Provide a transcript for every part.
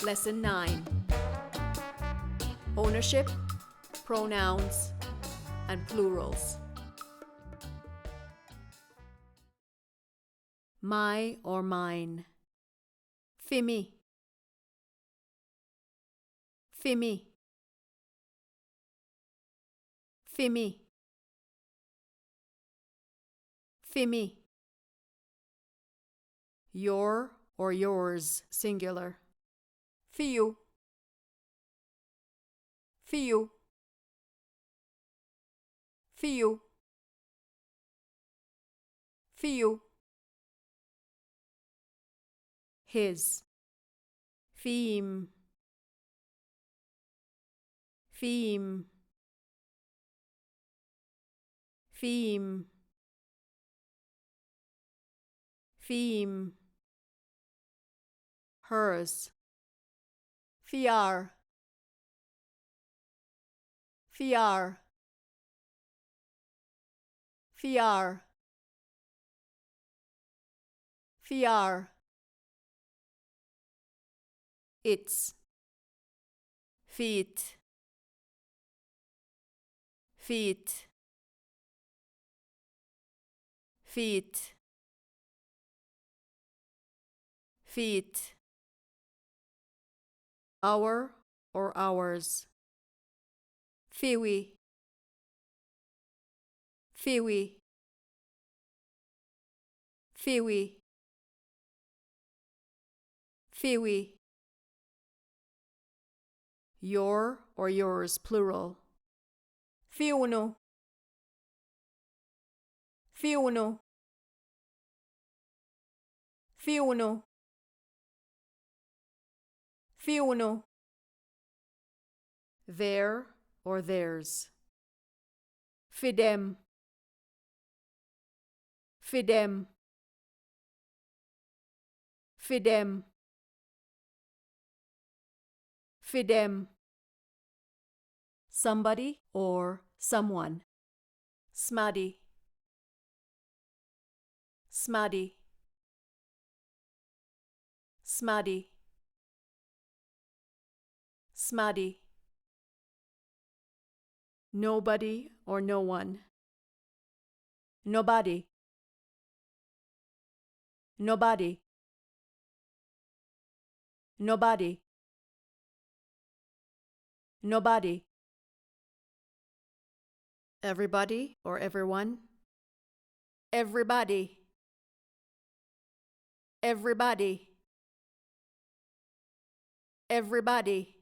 Lesson 9. Ownership, pronouns, and plurals. My or mine. Fimi. Fimi. Fimi. Fimi. Your or yours, singular. Fiu. Fiu. Fiu. Fiu. His. Fim. Fim. Fim. Fim. Hers. Fiar. Fiar. Fiar. Fiar. Its. Feet. Feet. Feet. Feet. Our or ours. Fiwi. Fiwi. Fiwi. Fiwi. Your or yours, plural. Fiuno. Fiuno. Fiuno. Fiuno. Their or theirs. Fidem. Fidem. Fidem. Fidem. Somebody or someone. Smaddy. Smaddy. Smaddy. Smaddy. Nobody or no one. Nobody. Nobody. Nobody. Nobody. Everybody or everyone. Everybody. Everybody. Everybody.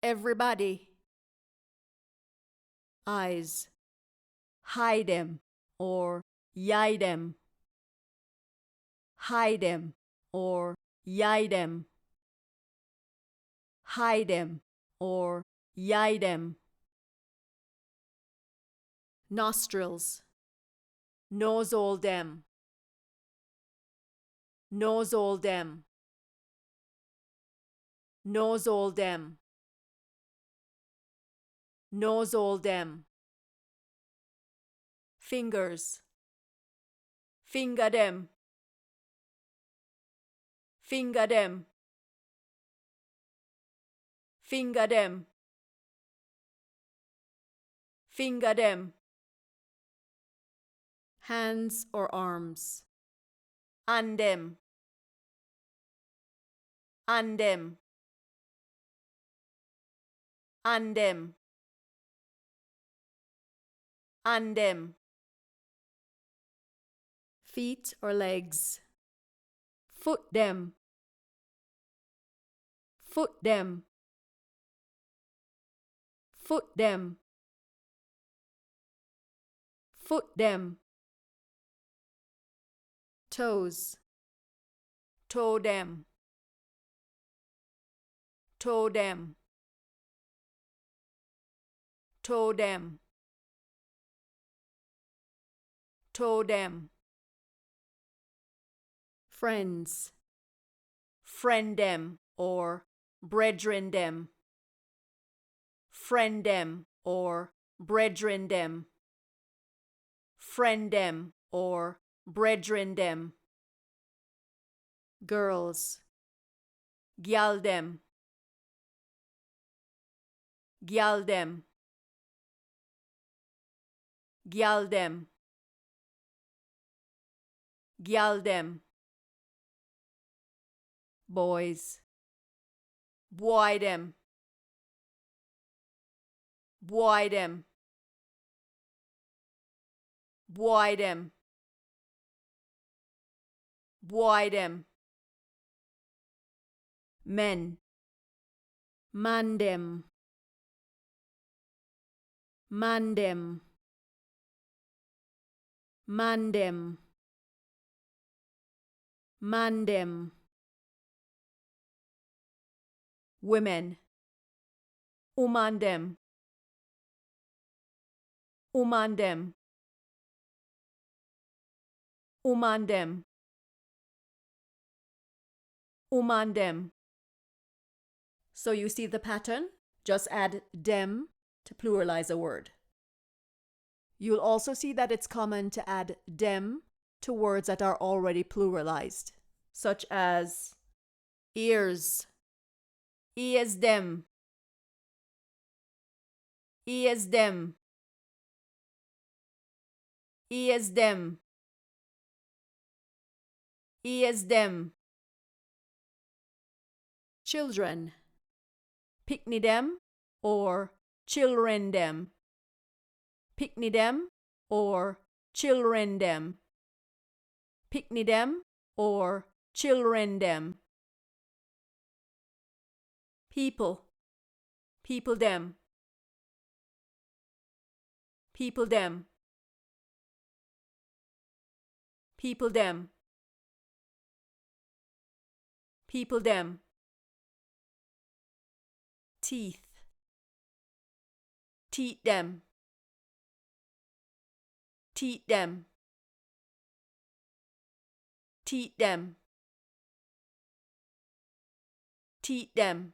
Everybody. Eyes. Hide them or yide them. Hide them or yide them. Hide them or yide them. Nostrils. Nose all them. Nose all them. Nose all them. Nose all them. Fingers. Finger them. Finger them. Finger them. Finger them. Hands or arms. And them. And them. And them. And them. Feet or legs. Foot them. Foot them. Foot them. Foot them. Toes. Toe them. Toe them. Toe them. Toe them. Friends. Friend them or brethren them. Friend them or brethren them. Friend them or brethren them. Girls. gyal dem, gyal dem, gyal dem, gyal dem. Boys, boy dem, boy dem, boy dem, boy dem. Men, man dem, man dem, man dem, man dem. Women, woman dem, woman dem, woman dem, woman dem. So you see the pattern? Just add dem to pluralize a word. You'll also see that it's common to add dem to words that are already pluralized, such as ears, ears dem, ears dem, ears dem, ears dem. Children, pickney dem or children dem, pickney dem or children dem, pickney dem or children dem. People, people dem, people dem, people dem, people dem. Teeth, teeth dem, teeth dem, teeth dem, teeth dem.